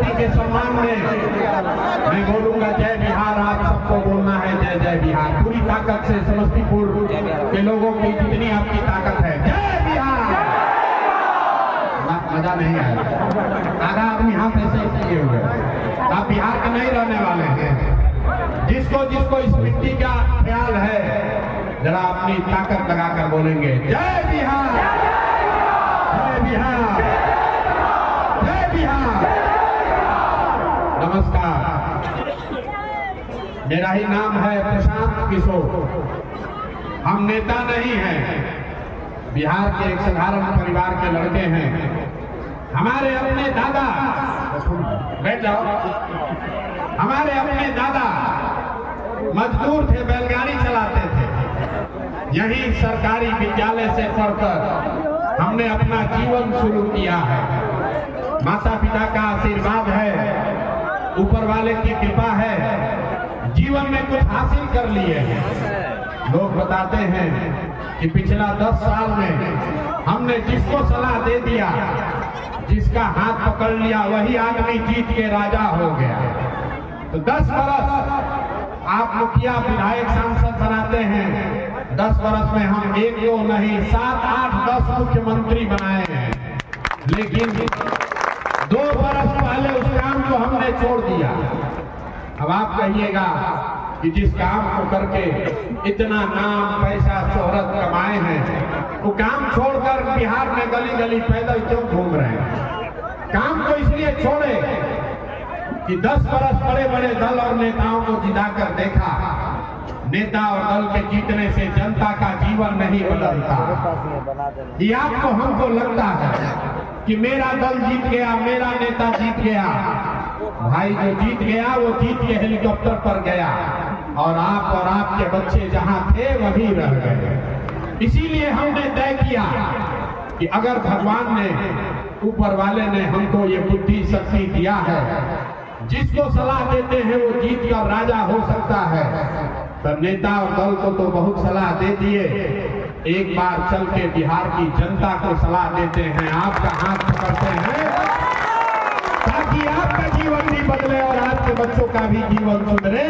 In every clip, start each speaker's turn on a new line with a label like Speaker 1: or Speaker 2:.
Speaker 1: धरती के सम्मान में मैं बोलूंगा जय बिहार। आप सबको बोलना है जय जय बिहार पूरी ताकत से। समस्तीपुर के लोगों की जितनी आपकी ताकत है, जय बिहार। मजा नहीं आया, आधा आदमी हाथ ऐसे किए हुए। आप बिहार के नहीं रहने वाले हैं। जिसको जिसको इस मिट्टी का ख्याल है, जरा अपनी ताकत लगाकर बोलेंगे जय बिहार, जय बिहार, जय बिहार। नमस्कार, मेरा ही नाम है प्रशांत किशोर। हम नेता नहीं हैं, बिहार के एक साधारण परिवार के लड़के हैं। हमारे अपने दादा, बैठ जाओ, हमारे अपने दादा मजदूर थे, बैलगाड़ी चलाते थे। यही सरकारी विद्यालय से पढ़कर हमने अपना जीवन शुरू किया है। माता पिता का आशीर्वाद है, ऊपर वाले की कृपा है, जीवन में कुछ हासिल कर लिए हैं। लोग बताते हैं कि पिछला 10 साल में हमने जिसको सलाह दे दिया, जिसका हाथ पकड़ लिया, वही आदमी जीत के राजा हो गया। तो 10 बरस आप मुखिया विधायक सांसद बनाते हैं, 10 बरस में हम 1 2 नहीं 7 8 10 मुख्यमंत्री बनाए हैं। लेकिन 2 बरस पहले उस काम को हमने छोड़ दिया। अब आप कहिएगा कि जिस काम को करके इतना नाम पैसा शोहरत कमाए हैं, वो काम छोड़कर बिहार में गली गली पैदल क्यों घूम रहे हैं? काम को इसलिए छोड़े कि 10 बरस बड़े बड़े दल और नेताओं को जिताकर देखा। नेता और दल के जीतने से जनता का जीवन नहीं बदलता। ये आपको हमको लगता है कि मेरा दल जीत गया, मेरा नेता जीत गया। भाई जो जीत गया वो जीत के हेलीकॉप्टर पर गया, और आप और आपके बच्चे जहां थे वहीं रह गए। इसीलिए हमने तय किया कि अगर भगवान ने, ऊपर वाले ने हमको ये बुद्धि शक्ति दिया है, जिसको सलाह देते हैं वो जीत कर राजा हो सकता है। तो नेता और दल को तो बहुत सलाह दे दिए, एक बार चल के बिहार की जनता को सलाह देते हैं, आपका हाथ पकड़ते हैं, ताकि आपका जीवन भी बदले और आपके बच्चों का भी जीवन सुधरे।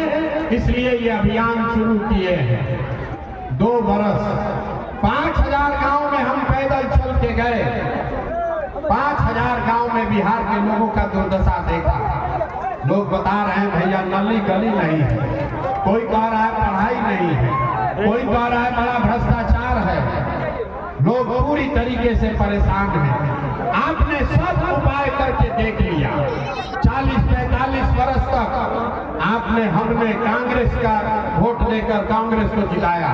Speaker 1: इसलिए ये अभियान शुरू किए हैं। 2 बरस 5000 गांव में हम पैदल चल के गए। 5000 गांव में बिहार के लोगों का दुर्दशा देखा। लोग बता रहे हैं भैया नली गली नहीं है, कोई कह रहा है पढ़ाई नहीं है, कोई कह रहा है बड़ा भ्रष्टाचार है। लोग पूरी तरीके से परेशान हैं। आपने सब उपाय करके देख लिया। 40-45 वर्ष तक आपने हमने कांग्रेस का वोट देकर कांग्रेस को जिताया।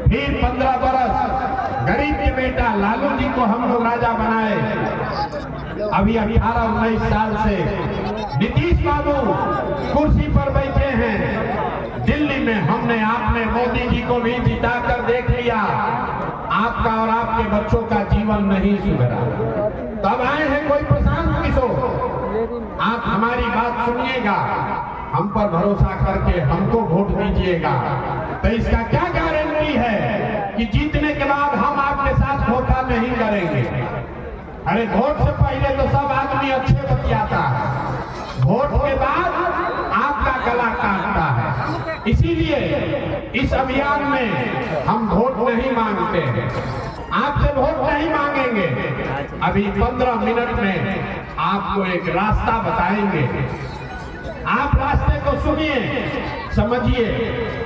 Speaker 1: फिर 15 बरस गरीब के बेटा लालू जी को हम लोग राजा बनाए। अभी 18-19 साल से नीतीश बाबू कुर्सी पर बैठे हैं दिल्ली में। हमने आपने मोदी जी को भी जिताकर देख लिया। आपका और आपके बच्चों का जीवन नहीं सुधरा। तब आए हैं कोई प्रशांत किशोर। आप हमारी बात सुनिएगा, हम पर भरोसा करके हमको वोट दीजिएगा। तो इसका क्या गारंटी है कि जीतने के बाद हम आपके साथ धोखा नहीं करेंगे? अरे वोट से पहले तो सब आदमी अच्छे बतियाता है, वोट के बाद आपका गला काटता है। इसीलिए इस अभियान में हम वोट नहीं मांगते हैं, आपसे वोट नहीं मांगेंगे। अभी 15 मिनट में आपको एक रास्ता बताएंगे। आप रास्ते को सुनिए, समझिए,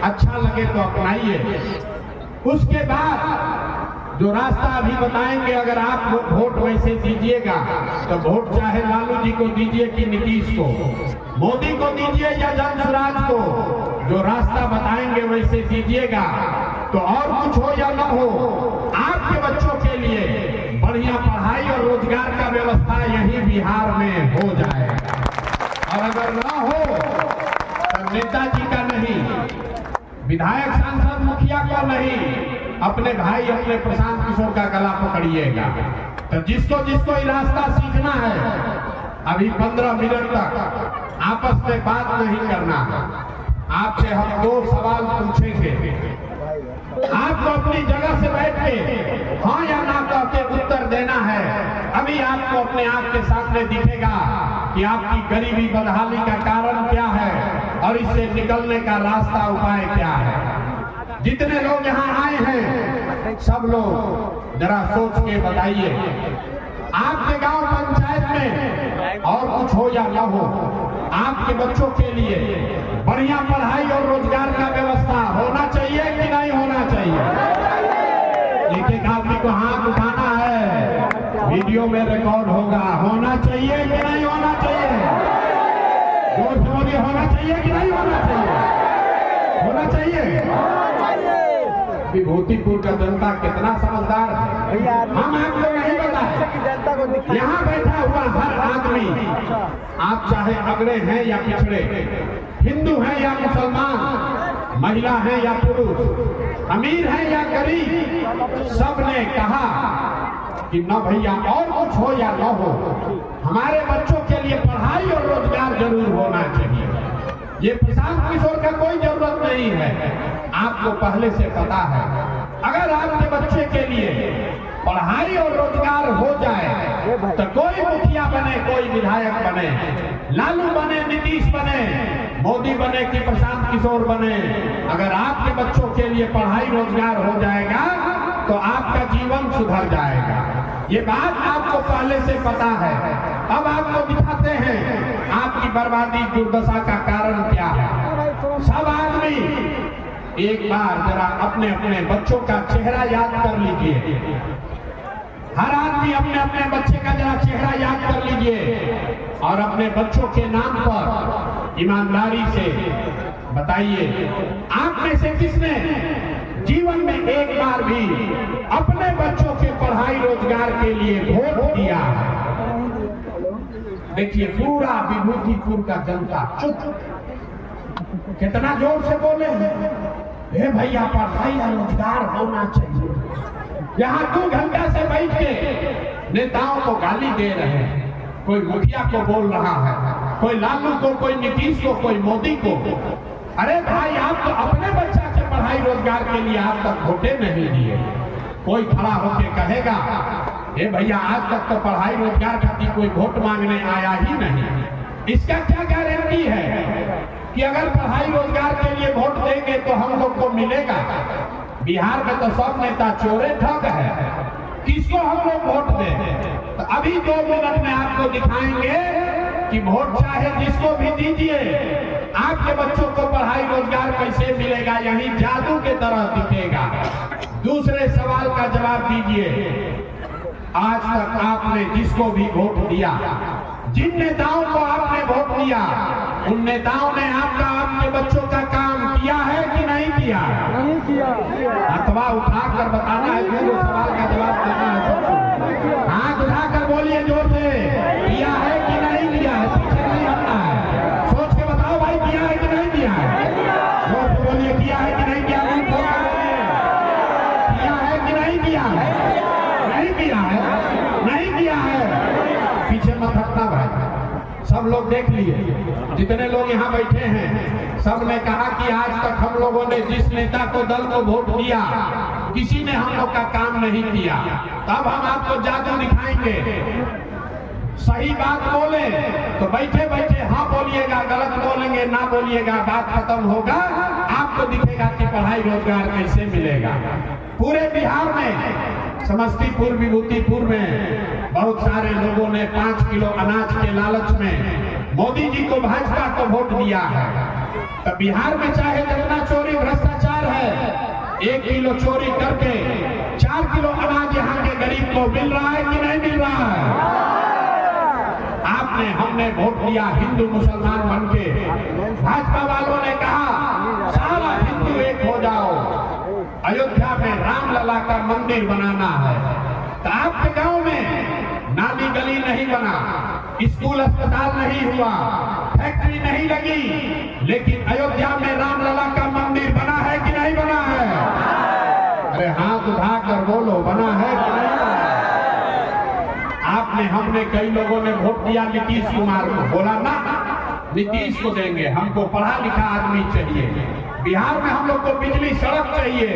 Speaker 1: अच्छा लगे तो अपनाइए। उसके बाद जो रास्ता अभी बताएंगे, अगर आप वोट वैसे दीजिएगा तो वोट चाहे लालू जी को दीजिए कि नीतीश को, मोदी को दीजिए या जनसुराज को, जो रास्ता बताएंगे वैसे दीजिएगा। तो और कुछ हो या न हो, आपके बच्चों के लिए बढ़िया पढ़ाई और रोजगार का व्यवस्था यही बिहार में हो जाएगा। और अगर ना हो तो नेताजी का नहीं, विधायक सांसद मुखिया का नहीं, अपने भाई अपने प्रशांत किशोर का गला पकड़िएगा। तो जिसको जिसको ये रास्ता सीखना है, अभी 15 मिनट तक आपस में बात नहीं करना। आपसे हम 2 सवाल पूछेंगे, आपको अपनी जगह से बैठ के हाँ या ना कहते उत्तर देना है। अभी आपको अपने आप के सामने दिखेगा कि आपकी गरीबी बदहाली का कारण क्या है और इससे निकलने का रास्ता उपाय क्या है। जितने लोग यहाँ आए हैं सब लोग जरा सोच के बताइए, आपके गांव पंचायत में और कुछ हो या न हो, आपके बच्चों के लिए बढ़िया पढ़ाई और रोजगार का व्यवस्था होना चाहिए कि नहीं होना चाहिए। एक एक आदमी को हाथ उठाना है, वीडियो में रिकॉर्ड होगा, होना चाहिए कि नहीं होना चाहिए। जोर से बोलिए, होना चाहिए कि नहीं होना चाहिए। होना चाहिए। विभूतिपुर का जनता कितना समझदार है, हम आपको नहीं बताए। यहाँ बैठा हुआ हर आदमी, आप चाहे अगड़े हैं या पिछड़े, हिंदू हैं या मुसलमान, महिला है या पुरुष, अमीर है या गरीब, सबने कहा कि न भैया और कुछ हो या न हो, हमारे बच्चों के लिए पढ़ाई और रोजगार जरूर होना चाहिए। ये प्रशांत किशोर का कोई जरूरत नहीं है, आपको पहले से पता है। अगर आपके बच्चे के लिए पढ़ाई और रोजगार हो जाए तो कोई मुखिया बने, कोई विधायक बने, लालू बने, नीतीश बने, मोदी बने कि प्रशांत किशोर बने, अगर आपके बच्चों के लिए पढ़ाई रोजगार हो जाएगा तो आपका जीवन सुधर जाएगा। ये बात आपको पहले से पता है। अब आपको दिखाते हैं आपकी बर्बादी दुर्दशा का कारण क्या है। सब आदमी एक बार जरा अपने अपने बच्चों का चेहरा याद कर लीजिए। हर आदमी अपने अपने बच्चे का जरा चेहरा याद कर लीजिए और अपने बच्चों के नाम पर ईमानदारी से बताइए, आप में से किसने जीवन में एक बार भी अपने बच्चों के पढ़ाई रोजगार के लिए वोट दिया? देखिए पूरा विभूतिपुर का जनता चुप, कितना जोर से बोले हे भैया पढ़ाई और रोजगार होना चाहिए। यहाँ 2 घंटा से बैठ के नेताओं को गाली दे रहे हैं, कोई मुखिया को बोल रहा है, कोई लालू को, कोई नीतीश को, कोई मोदी को। अरे भाई आप तो अपने बच्चा के पढ़ाई रोजगार के लिए आज तक वोटे नहीं दिए। कोई खड़ा होके कहेगा हे भैया आज तक तो पढ़ाई रोजगार खातिर कोई वोट मांगने आया ही नहीं। इसका क्या गारंटी है कि अगर पढ़ाई रोजगार के लिए वोट देंगे तो हम लोग को मिलेगा? बिहार में तो सब नेता चोरे ठग है, किसको हम लोग वोट दें? तो अभी 2 मिनट में आपको दिखाएंगे कि वोट चाहे जिसको भी दीजिए, आपके बच्चों को पढ़ाई रोजगार कैसे मिलेगा, यही जादू के तरह दिखेगा। दूसरे सवाल का जवाब दीजिए, आज तक आपने जिसको भी वोट दिया, जिन नेताओं को आपने वोट दिया, उन नेताओं ने आपके बच्चों का काम किया है कि नहीं किया? नहीं किया। अथवा उठाकर बताना है, जो सवाल का जवाब देना है सबको। हाथ उठाकर बोलिए जोर से, किया है कि नहीं किया है? पीछे नहीं हटना है, सोच के बताओ भाई किया है कि नहीं किया है? जोर से बोलिए, किया है कि नहीं किया? किया है कि नहीं किया है? नहीं किया है, नहीं किया है। पीछे मत हटना भाई, सब लोग देख लिए, जितने लोग यहाँ बैठे हैं सब ने कहा कि आज तक हम लोगों ने जिस नेता को, दल को वोट दिया, किसी ने हम लोग का काम नहीं किया। तब हम आपको जादू दिखाएंगे। सही बात बोले तो बैठे बैठे हाँ बोलिएगा, गलत बोलेंगे ना बोलिएगा, बात खत्म होगा, आपको दिखेगा कि पढ़ाई रोजगार कैसे मिलेगा। पूरे बिहार में, समस्तीपुर, विभूतिपुर में बहुत सारे लोगों ने 5 किलो अनाज के लालच में मोदी जी को, भाजपा को वोट दिया है। तो बिहार में चाहे जितना चोरी भ्रष्टाचार है, 1 किलो चोरी करके 4 किलो अनाज यहाँ के गरीब को मिल रहा है कि नहीं मिल रहा है? आपने, हमने वोट दिया हिंदू मुसलमान बन के, भाजपा वालों ने कहा सारा हिंदू एक हो जाओ, अयोध्या में रामलला का मंदिर बनाना है। तो आपके गांव में नाली गली नहीं बना, स्कूल अस्पताल नहीं हुआ, फैक्ट्री नहीं लगी, लेकिन अयोध्या में रामलला का मंदिर बना है कि नहीं बना है? अरे हाथ उठाकर बोलो, बना है कि नहीं बना? आपने, हमने, कई लोगों ने वोट दिया नीतीश कुमार को, बोला ना नीतीश को देंगे, हमको पढ़ा लिखा आदमी चाहिए, बिहार में हम लोग को बिजली सड़क चाहिए,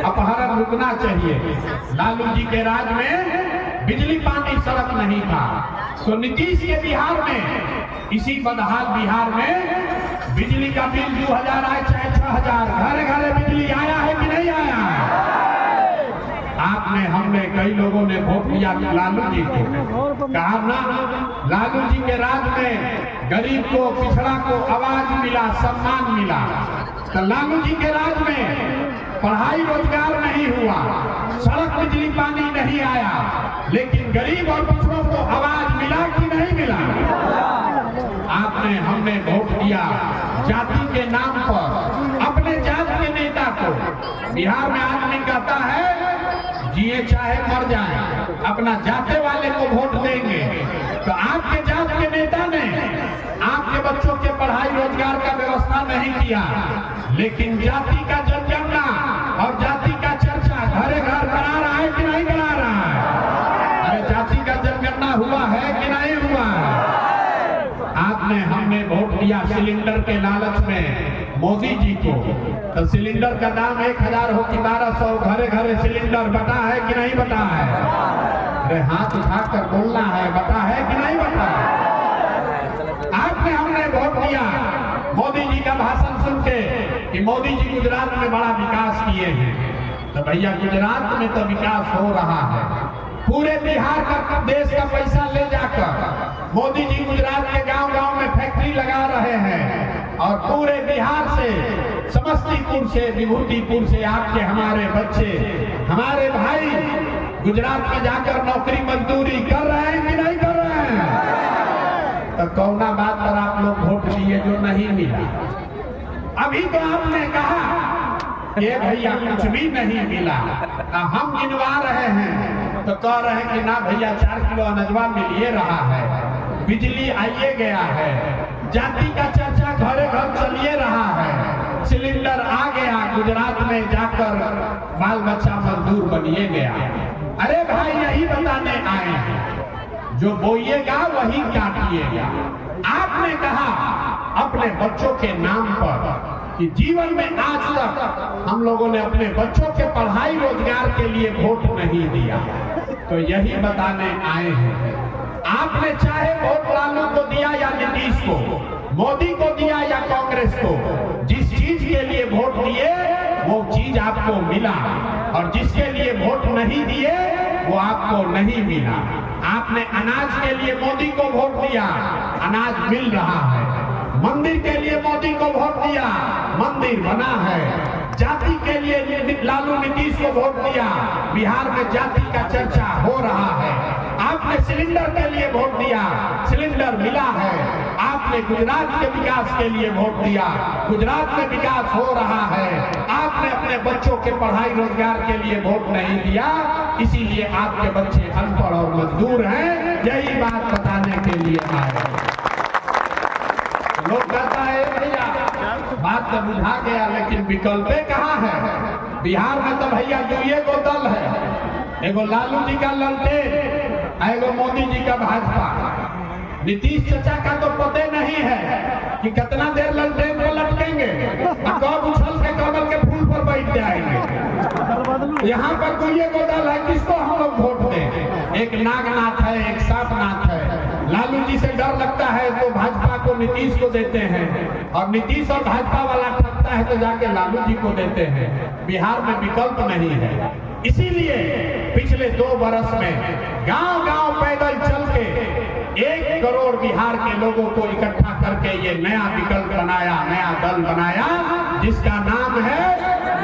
Speaker 1: अपहरण रुकना चाहिए। लालू जी के राज में बिजली पानी सड़क नहीं था। तो नीतीश के बिहार में, इसी बदहाल बिहार में बिजली का बिल 2000 आए चाहे 6000, घरे घरे बिजली आया है कि नहीं आया है? आपने, हमने, कई लोगों ने वोट दिया लालू जी को, कहा ना लालू जी के राज में गरीब को, पिछड़ा को आवाज मिला, सम्मान मिला। तो लालू जी के राज में पढ़ाई रोजगार नहीं हुआ, सड़क बिजली पानी नहीं आया, लेकिन गरीब और पिछड़ों को आवाज मिला कि नहीं मिला? आपने, हमने वोट दिया जाति के नाम पर, अपने जात के नेता को। बिहार में आदमी कहता है जिए चाहे मर जाए, अपना जाते वाले को वोट देंगे। तो आपके जात के नेता ने आपके बच्चों के पढ़ाई रोजगार का व्यवस्था नहीं किया, लेकिन जाति का जनगणना और जाति का चर्चा घरे घर करा रहा है कि नहीं करा रहा है? अरे जाति का जनगणना हुआ है कि नहीं हुआ है? आपने, हमने वोट दिया सिलेंडर के लालच में मोदी जी को। तो सिलेंडर का दाम 1000 हो कि 1200, घरे घरे सिलेंडर बटा है कि नहीं बटा है? अरे हाथ उठाकर बोलना है, बटा है कि नहीं बटा है? आपने, हमने वोट दिया मोदी जी का भाषण सुन के कि मोदी जी गुजरात में बड़ा विकास किए हैं। तो भैया गुजरात में तो विकास हो रहा है, पूरे बिहार का, देश का पैसा ले जाकर मोदी जी गुजरात के गांव-गांव में फैक्ट्री लगा रहे हैं, और पूरे बिहार से, समस्तीपुर से, विभूतिपुर से आपके हमारे बच्चे, हमारे भाई गुजरात में जाकर नौकरी मजदूरी कर रहे हैं कि नहीं कर रहे हैं? तो कौना बात पर आप लोग वोट दिए जो नहीं मिला? अभी तो आपने कहा कि भैया कुछ भी नहीं मिला, हम गिनवा रहे हैं तो कह रहे हैं कि ना भैया 4 किलो अनजवा मिलिए रहा है, बिजली आइए गया है, जाति का चर्चा घरे घर चलिए रहा है, सिलेंडर आ गया, गुजरात में जाकर बाल बच्चा मजदूर बनिए गया। अरे भाई यही बताने आए हैं, जो बोइएगा वही काटिएगा। आपने कहा अपने बच्चों के नाम पर कि जीवन में आज तक हम लोगों ने अपने बच्चों के पढ़ाई रोजगार के लिए वोट नहीं दिया, तो यही बताने आए हैं। आपने चाहे वोट लालू को दिया या नीतीश को, मोदी को दिया या कांग्रेस को, जिस चीज के लिए वोट दिए वो चीज आपको मिला, और जिसके लिए वोट नहीं दिए वो आपको नहीं मिला। आपने अनाज के लिए मोदी को वोट दिया, अनाज मिल रहा है। मंदिर के लिए मोदी को वोट दिया, मंदिर बना है। जाति के लिए लालू नीतीश को वोट दिया, बिहार में जाति का चर्चा हो रहा है। आपने सिलेंडर के लिए वोट दिया, सिलेंडर मिला है। आपने गुजरात के विकास के लिए वोट दिया, गुजरात में विकास हो रहा है। आपने अपने बच्चों के पढ़ाई रोजगार के लिए वोट नहीं दिया, इसीलिए आपके बच्चे अनपढ़ और मजदूर हैं। यही बात बताने के लिए आए। लोग कहता है भैया बात तो बुझा गया, लेकिन विकल्प कहाँ है? बिहार में तो भैया दुइये को दल है, एगो लालू जी का ललटेन, एगो मोदी जी का भाजपा। नीतीश चाचा का तो पता नहीं है कि कितना देर ललटेन को लटकेंगे, कब उछल के कमल के फूल पर बैठ जाएंगे। यहाँ पर दुइये को दल है, किसको हम लोग वोट दें? एक नागनाथ है, एक सांपनाथ है। लालू जी से डर लगता है तो भाजपा को, नीतीश को देते हैं, और नीतीश और भाजपा वाला ठगता है तो जाके लालू जी को देते हैं। बिहार में विकल्प नहीं है, इसीलिए पिछले 2 बरस में गांव-गांव पैदल चल के 1 करोड़ बिहार के लोगों को इकट्ठा करके ये नया विकल्प बनाया, नया दल बनाया, जिसका नाम है,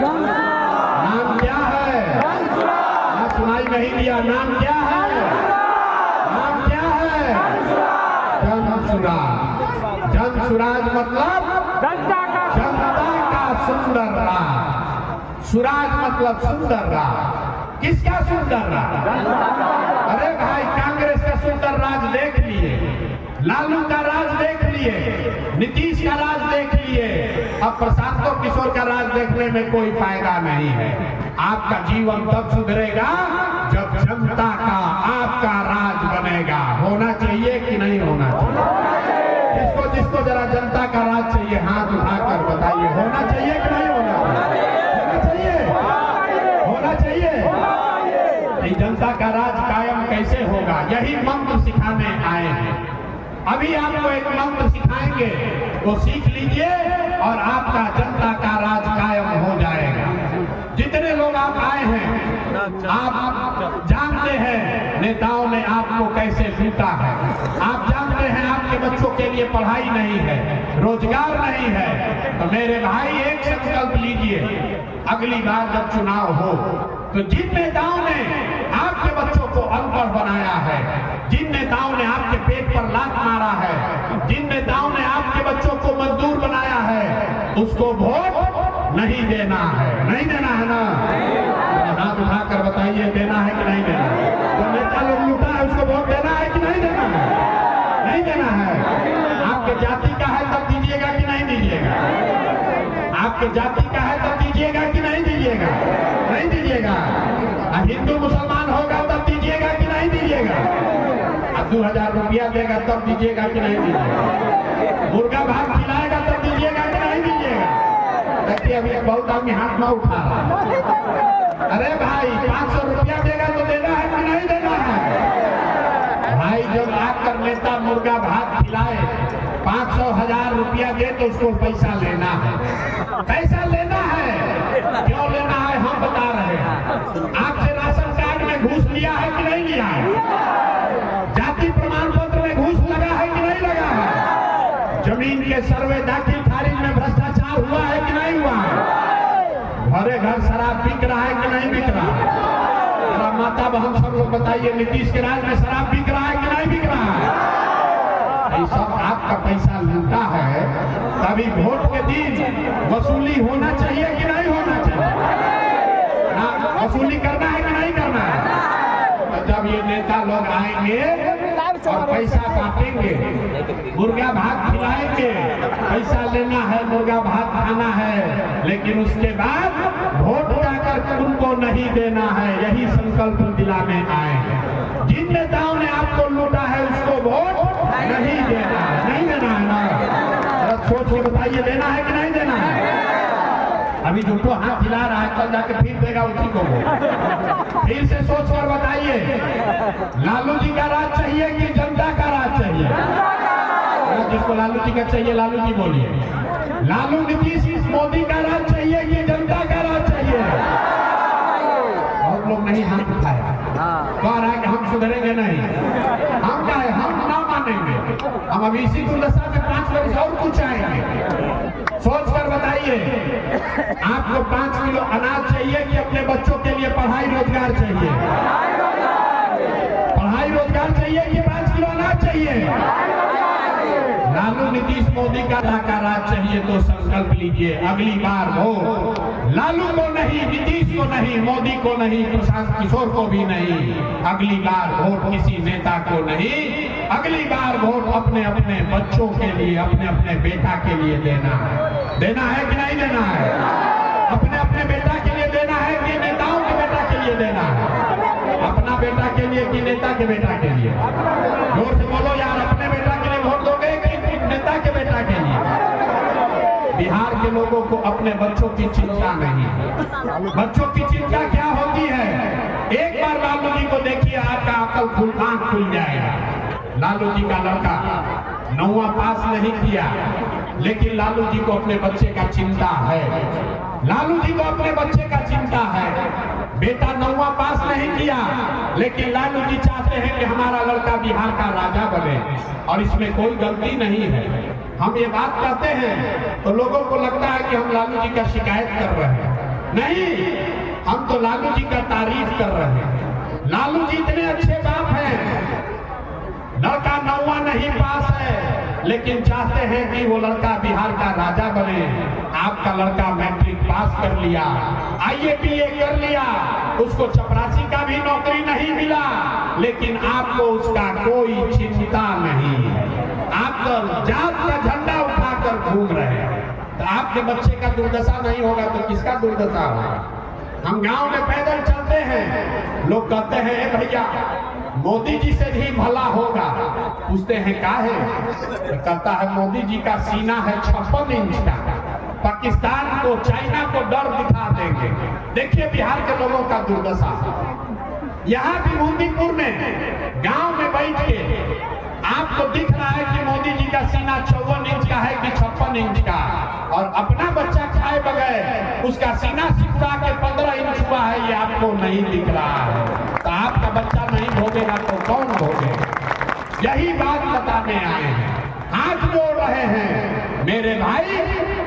Speaker 1: नाम क्या है? सुनाई नहीं दिया, नाम क्या है? नाम क्या है? जन सुराज। जन सुराज मतलब जनता का सुंदर राज। सुराज मतलब सुंदर राज। किसका सुंदर राज? अरे भाई कांग्रेस का सुंदर राज देख लिए, लालू का राज देख लिए, नीतीश का राज देख लिए, अब प्रशांत किशोर का राज देखने में कोई फायदा नहीं है। आपका जीवन तब सुधरेगा जब जनता का आपका राज बनेगा। होना चाहिए कि नहीं होना चाहिए? जिसको जिसको जरा जनता का राज चाहिए हाथ उठाकर बताइए, होना चाहिए कि नहीं होना चाहिए? होना चाहिए, होना चाहिए। जनता का राज कायम कैसे कैसे होगा, यही मंत्र सिखाने आए हैं। अभी आपको एक मंत्र सिखाएंगे, वो सीख लीजिए और आपका जनता का राज कायम हो जाएगा। जितने लोग आप आए हैं, आप जानते हैं नेताओं ने आपको कैसे लूटा है। आप जानते हैं आपके बच्चों के लिए पढ़ाई नहीं है, रोजगार नहीं है। तो मेरे भाई एक संकल्प लीजिए, अगली बार जब चुनाव हो तो जिन नेताओं ने आपके बच्चों को अनपढ़ बनाया है, जिन नेताओं ने आपके पेट पर लात मारा है, जिन नेताओं ने आपके बच्चों को मजदूर बनाया है, उसको वोट नहीं देना है। नहीं देना है ना? हाथ उठाकर बताइए, देना है कि नहीं देना है? जो नेता लोग लूटा है उसको वोट देना है कि नहीं देना है? नहीं देना है। आपके जाति का है तब दीजिएगा कि नहीं दीजिएगा? आपके जाति का है तब दीजिएगा कि नहीं दीजिएगा? नहीं दीजिएगा। हिंदू मुसलमान होगा तब दीजिएगा कि नहीं दीजिएगा? 2000 रुपया देगा तब दीजिएगा कि नहीं दीजिएगा? मुर्गा भात खिलाएगा तब दीजिएगा कि नहीं दीजिएगा? देखिए अभी बहुत आदमी हाथ में उठा रहा है। अरे भाई 500 रुपया देगा तो देना है कि नहीं देना है? भाई जब आकर नेता मुर्गा भात खिलाए, 500 1000 रुपया दे तो उसको पैसा लेना है। पैसा लेना है। क्यों लेना है हम बता रहे हैं। आपसे राशन कार्ड में घूस लिया है कि नहीं लिया है? जाति प्रमाण पत्र में घूस लगा है कि नहीं लगा है? जमीन के सर्वे दाखिल खारिज में भ्रष्टाचार हुआ है कि नहीं हुआ है? घरे घर शराब बिक रहा है कि नहीं बिक रहा है? माता बहन सब लोग बताइए, नीतीश के राज में शराब बिक रहा है कि नहीं बिक रहा है? ये सब आपका पैसा लूटा है। तभी वोट के दिन वसूली होना चाहिए कि नहीं होना चाहिए? वसूली करना है कि नहीं करना है? तो जब ये नेता लोग आएंगे और पैसा बांटेंगे, मुर्गा भात खिलाएंगे, पैसा लेना है, मुर्गा भात खाना है, लेकिन उसके बाद वोट जाकर उनको नहीं देना है। यही संकल्प दिलाने आए हैं। जिन नेताओं ने आपको लूटा है उसको वोट नहीं देना है। नहीं देना है ना? सोच के बताइए, देना है कि नहीं देना है? अभी जो हाथ हिला रहा है कल जाके फिर देगा उसी को वो। फिर से सोच कर बताइए, लालू जी का राज चाहिए कि जनता का राज चाहिए? जिसको लालू जी का चाहिए लालू जी बोलिए। लालू नीतीश मोदी का राज चाहिए कि जनता का राज चाहिए? बहुत लोग नहीं हाथ उठाया, कह रहा है कि हम सुधरेंगे नहीं। हम क्या है, हम ना मानेंगे। हम अभी इसी दुर्दशा में 5 वर्ष और कुछ आएंगे। सोच कर बताइए, आपको 5 किलो अनाज चाहिए कि अपने बच्चों के लिए पढ़ाई रोजगार चाहिए? पढ़ाई रोजगार चाहिए कि 5 किलो अनाज चाहिए? लालू नीतीश मोदी का राज चाहिए तो संकल्प लीजिए, अगली बार हो लालू को नहीं, नीतीश को नहीं, मोदी को नहीं, प्रशांत किशोर को भी नहीं। अगली बार वोट किसी नेता को नहीं, अगली बार वोट अपने अपने बच्चों के लिए, अपने अपने बेटा के लिए देना है। देना है कि नहीं देना है? अपने अपने बेटा के लिए देना है कि नेताओं के बेटा के लिए देना है? अपना बेटा के लिए कि नेता के बेटा के लिए? जोर से बोलो यार, अपने बेटा के लिए वोट दोगे कि नेता के बेटा के लिए? बिहार के लोगों को अपने बच्चों की चिंता नहीं है। बच्चों की चिंता क्या होती है? एक बार लालू जी को देखिए, आपका अकल आंख खुल जाएगा। लालू जी का लड़का 9वां पास नहीं किया, लेकिन लालू जी को अपने बच्चे का चिंता है। लालू जी को अपने बच्चे का चिंता है। बेटा 9वां पास नहीं किया, लेकिन लालू जी चाहते हैं कि हमारा लड़का बिहार का राजा बने, और इसमें कोई गलती नहीं है। हम ये बात कहते हैं तो लोगों को लगता है कि हम लालू जी का शिकायत कर रहे हैं। नहीं, हम तो लालू जी का तारीफ कर रहे हैं। लालू जी इतने अच्छे बाप हैं। लड़का 9वां नहीं पास है, लेकिन चाहते हैं कि वो लड़का बिहार का राजा बने। आपका लड़का मैट्रिक पास कर लिया, IAPA कर लिया, उसको चपरासी का भी नौकरी नहीं मिला, लेकिन आपको उसका कोई चिंता नहीं है। आप तो जात का झंडा उठाकर घूम रहे हैं। तो आपके बच्चे का दुर्दशा नहीं होगा तो किसका दुर्दशा होगा? हम गांव में पैदल चलते हैं, लोग कहते हैं भैया मोदी जी से भी भला होगा। पूछते हैं क्या है? तो कहता है मोदी जी का सीना है 56 इंच का, पाकिस्तान को, चाइना को डर दिखा देंगे। देखिए बिहार के लोगों का दुर्दशा। यहाँ भी मोदीपुर में गांव में बैठ के आपको दिख रहा है कि मोदी जी का सीना 54 इंच का है कि 56 इंच का, और अपना बच्चा खाए बगैर उसका सीना सिकुड़ा के 15 इंच हुआ है, ये आपको नहीं दिख रहा है। तो आपका बच्चा नहीं भोगेगा तो कौन भोगेगा? यही बात बताने आए हैं, हाथ जोड़ रहे हैं। मेरे भाई,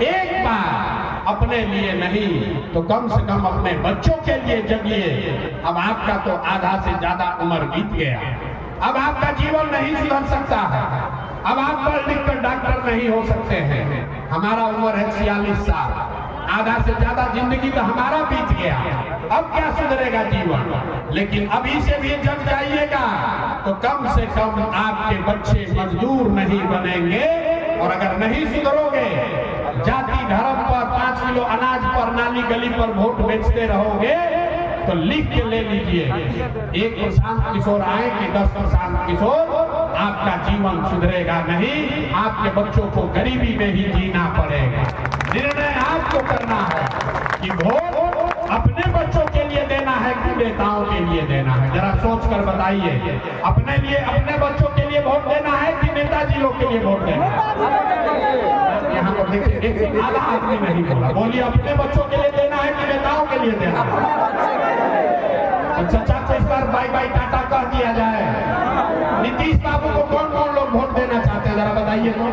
Speaker 1: एक बार अपने लिए नहीं तो कम से कम अपने बच्चों के लिए जगिए। अब आपका तो आधा से ज्यादा उम्र बीत गया, अब आपका जीवन नहीं सुधर सकता है, अब आप पढ़ लिख कर डॉक्टर नहीं हो सकते हैं। हमारा उम्र है 46 साल, आधा से ज्यादा जिंदगी तो हमारा बीत गया, अब क्या सुधरेगा जीवन? लेकिन अभी से भी जग जाइएगा तो कम से कम आपके बच्चे मजदूर नहीं बनेंगे। और अगर नहीं सुधरोगे, जाति धर्म पर 5 किलो अनाज पर नाली गली पर वोट बेचते रहोगे, तो लिख के ले लीजिए, एक प्रशांत किशोर आए कि 10 प्रशांत किशोर, आपका जीवन सुधरेगा नहीं, आपके बच्चों को गरीबी में ही जीना पड़ेगा। निर्णय आपको करना है कि वोट अपने बच्चों के लिए देना है कि नेताओं के लिए देना है। जरा सोच कर बताइए, अपने लिए अपने बच्चों के लिए वोट देना है कि नेताजी लोग के लिए वोट देना है? यहाँ पर देखिए, एक आधा आदमी नहीं बोला, बोलिए अपने बच्चों के लिए देना है कि नेताओं के लिए देना है? चाचा को इस बार बाई बाई टाटा कह दिया जाए। नीतीश बाबू को कौन कौन लोग वोट देना चाहते हैं, जरा बताइए तो।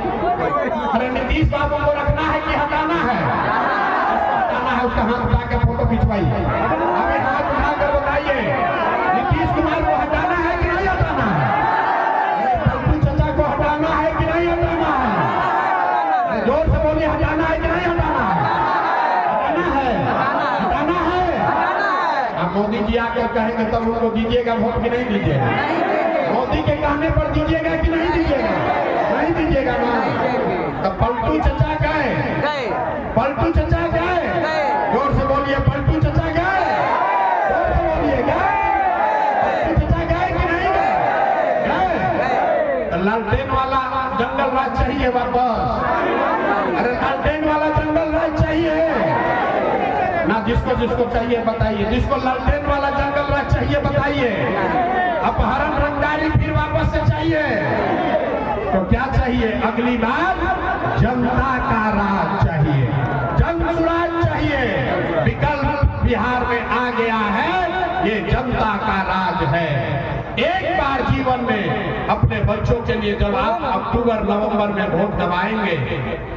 Speaker 1: अरे नीतीश बाबू को रखना है कि हटाना है? हटाना है, उसका हाथ उठा के फोटो खिंचवाइए। अभी हाथ उठाकर बताइए, नीतीश कुमार को हटाना है कि नहीं हटाना है? पलटू चाचा को हटाना है कि नहीं हटाना है? जोर से बोलिए, हटाना है कि नहीं हटाना है? हटाना है, हटाना है। अब मोदी जी आकर कहेंगे तब उनको दीजिएगा वोट कि नहीं दीजिएगा? मोदी के कहने पर दीजिएगा कि नहीं दीजिएगा? नहीं दीजिएगा ना। तो पलटू चचा गए, पलटू चचा गए, जोर से बोलिए, पलटू चचा गए, जोर से बोलिए, गए पलटू चचा गए कि नहीं गए? गए। तो लालटेन वाला जंगल राज चाहिए वापस? अरे लालटेन वाला जंगल राज चाहिए ना? जिसको जिसको चाहिए बताइए, जिसको लालटेन वाला जंगल राज चाहिए बताइए। अपहरण रंगदारी फिर वापस से चाहिए तो क्या चाहिए? अगली बार जनता का राज चाहिए, जन स्वराज चाहिए। विकल्प बिहार में आ गया है, ये जनता का राज है। एक बार जीवन में अपने बच्चों के लिए जब आप अक्टूबर नवंबर में वोट दबाएंगे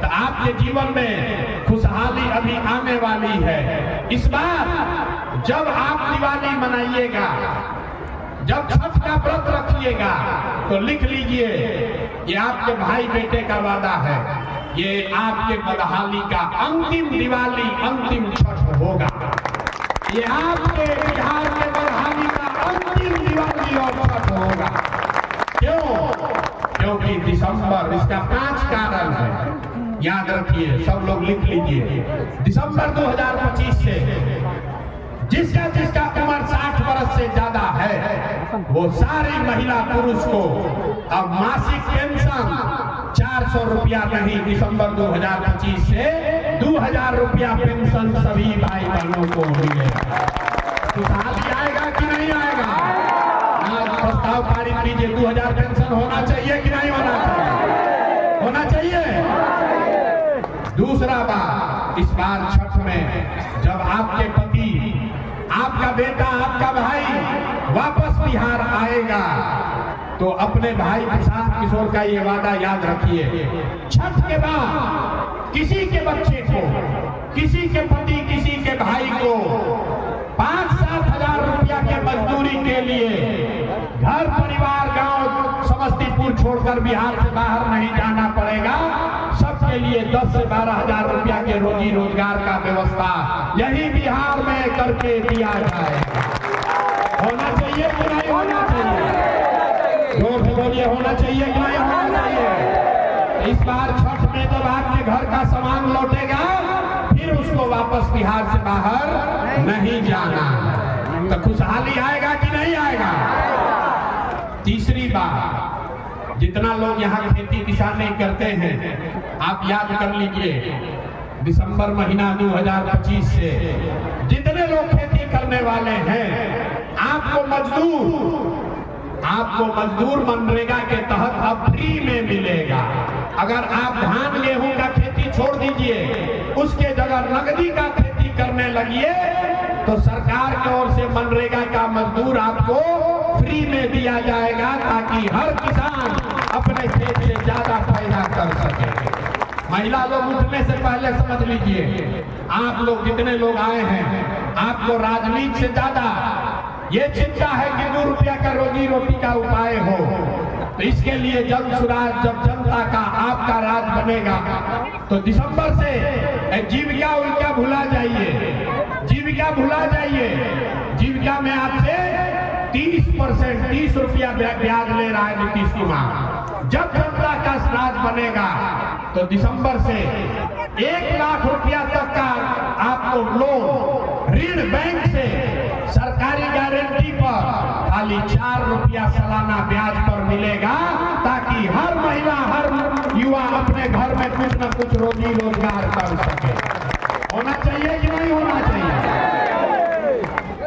Speaker 1: तो आपके जीवन में खुशहाली अभी आने वाली है। इस बार जब आप दिवाली मनाइएगा, जब छठ का व्रत रखिएगा, तो लिख लीजिए, ये आपके भाई बेटे का वादा है, ये आपके बदहाली का अंतिम दिवाली, अंतिम छठ होगा। ये आपके बिहार के बदहाली का अंतिम दिवाली और छठ होगा। क्यों? क्योंकि दिसंबर, इसका 5 कारण है, याद रखिए, सब लोग लिख लीजिए। दिसंबर 2025 से जिसका जिसका उम्र 60 वर्ष से ज्यादा है, वो सारी महिला पुरुष को अब मासिक पेंशन 400 रुपया नहीं, दिसंबर 2025 से 2000 रुपया पेंशन सभी भाई बहनों को मिलेगा। खुशहाली आएगा कि नहीं आएगा? आज प्रस्ताव पारित कीजिए, 2000 पेंशन होना चाहिए कि नहीं होना चाहिए? होना चाहिए। दूसरा बात, इस बार छठ में जब आपके पति, आपका बेटा, आपका भाई वापस बिहार आएगा तो अपने भाई प्रशांत किशोर का ये वादा याद रखिए, छठ के बाद किसी के बच्चे को, किसी के पति, किसी के भाई को 5-7 हजार रुपया के मजदूरी के लिए घर परिवार गांव समस्तीपुर छोड़कर बिहार से बाहर नहीं जाना पड़ेगा। सबके लिए 10 से 12 हजार रुपया के रोजी रोजगार का व्यवस्था यही बिहार में करके दिया जाएगा। होना चाहिए कि नहीं होना चाहिए? जोर से बोलिए, होना चाहिए कि नहीं होना चाहिए? इस बार छठ में जब आपके घर का सामान लौटेगा, फिर उसको वापस बिहार से बाहर नहीं जाना, तो खुशहाली आएगा कि नहीं आएगा? तीसरी बात, जितना लोग यहाँ खेती किसानी करते हैं, आप याद कर लीजिए, दिसंबर महीना 2025 से जितने लोग खेती करने वाले हैं। आपको मजदूर मनरेगा के तहत अब फ्री में मिलेगा। अगर आप धान गेहूं का खेती छोड़ दीजिए, उसके जगह नकदी का खेती करने लगिए, तो सरकार की ओर से मनरेगा का मजदूर आपको फ्री में दिया जाएगा, ताकि हर किसान अपने खेत से ज्यादा पैदा कर सके। महिला लोग उठने से पहले समझ लीजिए, आप लोग जितने लोग आए हैं, आपको राजनीति से ज्यादा ये चिंता है कि 2 रुपया का रोजी रोटी का उपाय हो। तो इसके लिए जन सुराज, जब जनता का आपका राज बनेगा, तो दिसंबर से जीविका उनका भुला जाइए, जीविका भुला जाइए। जीविका में आपसे 30 रुपया ब्याज ले रहा है नीतीश कुमार। जब जनता का राज बनेगा तो दिसंबर से 1 लाख रुपया तक का आपको लोन, ऋण बैंक से सरकारी गारंटी पर खाली 4 रुपया सालाना ब्याज पर मिलेगा, ताकि हर महिला, हर युवा अपने घर में कुछ न कुछ रोजी रोजगार कर सके। होना चाहिए कि नहीं होना चाहिए?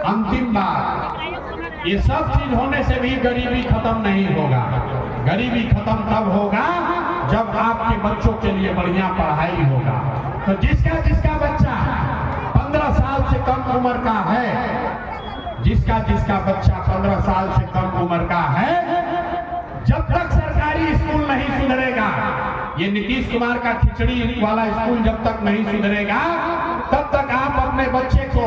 Speaker 1: अंतिम बात, ये सब चीज होने से भी गरीबी खत्म नहीं होगा। गरीबी खत्म तब होगा जब आपके बच्चों के लिए बढ़िया पढ़ाई होगा। तो जिसका बच्चा 15 साल से कम उम्र का है, जिसका बच्चा 15 साल से कम उम्र का है, जब तक सरकारी स्कूल नहीं सुधरेगा, ये नीतीश कुमार का खिचड़ी वाला स्कूल जब तक नहीं सुधरेगा, तब तक आप अपने बच्चे को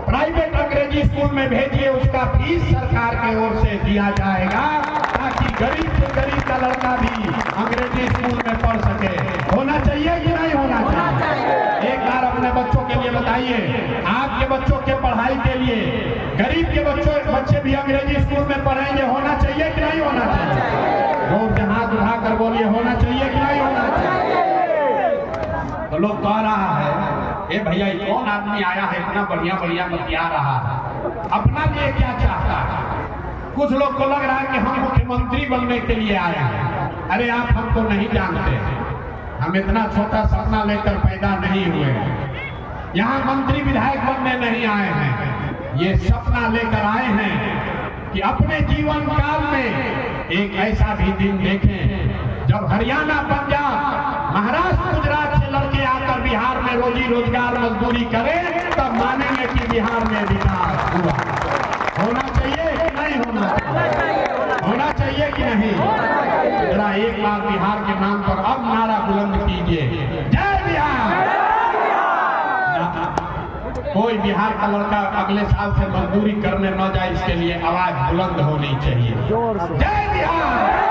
Speaker 1: प्राइवेट अंग्रेजी स्कूल में भेजिए। उसका फीस सरकार की ओर से दिया जाएगा, ताकि गरीब से गरीब का लड़का भी अंग्रेजी स्कूल में पढ़ सके। होना चाहिए कि नहीं होना चाहिए? एक बार अपने बच्चों के लिए बताइए, आपके बच्चों के पढ़ाई के लिए गरीब के बच्चे भी अंग्रेजी स्कूल में पढ़ेंगे। होना चाहिए कि नहीं होना चाहिए? जोर से हाथ उठाकर बोलिए, होना चाहिए कि नहीं होना चाहिए? तो लोग कह रहा है, ए भैया कौन आदमी आया है इतना बढ़िया बतिया रहा है, अपना लिए क्या चाहता है? कुछ लोग को लग रहा है कि हम मुख्यमंत्री बनने के लिए आए हैं। अरे आप हमको नहीं जानते, हम इतना छोटा सपना लेकर पैदा नहीं हुए। यहाँ मंत्री विधायक बनने नहीं आए हैं, ये सपना लेकर आए हैं कि अपने जीवन काल में एक ऐसा भी दिन देखें जब हरियाणा, पंजाब, महाराष्ट्र, गुजरात से लड़के आकर बिहार में रोजी रोजगार मजदूरी करें, तब मानेंगे कि बिहार में विकास हुआ। होना चाहिए कि नहीं होना चाहिए? होना चाहिए कि नहीं? जरा एक बार बिहार के नाम पर अब नारा बुलंद कीजिए, जय बिहार। कोई बिहार का लड़का अगले साल से मजदूरी करने न जाए, इसके लिए आवाज बुलंद होनी चाहिए, जय बिहार।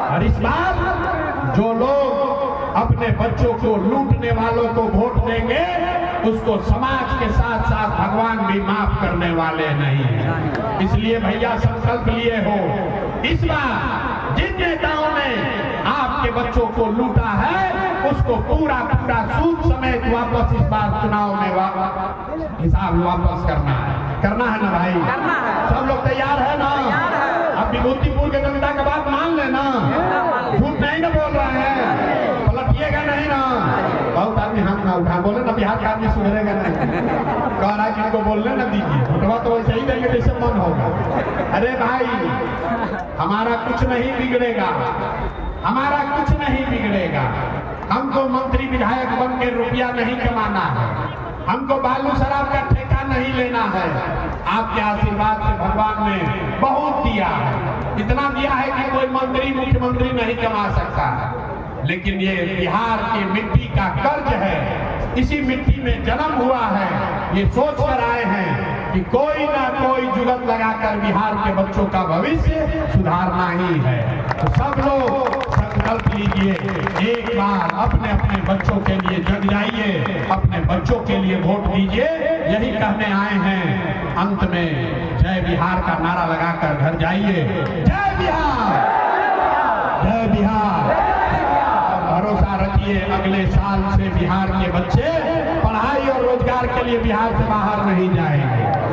Speaker 1: और इस बार जो लोग अपने बच्चों को लूटने वालों को वोट देंगे, उसको समाज के साथ साथ भगवान भी माफ करने वाले नहीं हैं। इसलिए भैया संकल्प लिए हो, इस बार जिन नेताओं ने आपके बच्चों को लूटा है, उसको पूरा सूद समेत वापस इस बार चुनाव में हिसाब वापस करना है ना भाई? सब लोग तैयार है ना? अब विभूतिपुर के जनता का बात मान लेना, झूठ नहीं ना बोल रहे हैं, पलटिएगा नहीं ना? बहुत आदमी हाथ ना उठा, बोले ना बिहार का आदमी सुधरेगा नहीं, कह रहा है कि इनको बोलने ना दीजिए, फोटवा तो वैसे ही देंगे जैसे मन होगा। अरे भाई, हमारा कुछ नहीं बिगड़ेगा, हमारा कुछ नहीं बिगड़ेगा। हमको मंत्री विधायक बन के रुपया नहीं कमाना है, हमको बालू शराब का ठेका नहीं लेना है। आपके आशीर्वाद से भगवान ने बहुत दिया है, इतना दिया है कि कोई मंत्री मुख्यमंत्री नहीं कमा सकता। लेकिन ये बिहार की मिट्टी का कर्ज है, इसी मिट्टी में जन्म हुआ है। ये सोच कर आए हैं कि कोई ना कोई जुगत लगाकर बिहार के बच्चों का भविष्य सुधारना ही है। तो सब लोग संकल्प लीजिए, एक बार अपने अपने बच्चों के लिए जग जाइए, अपने बच्चों के लिए वोट दीजिए। यही कहने आए हैं, अंत में जय बिहार का नारा लगाकर घर जाइए। जय बिहार, जय बिहार। भरोसा रखिए, अगले साल से बिहार के बच्चे पढ़ाई और रोजगार के लिए बिहार से बाहर नहीं जाएंगे।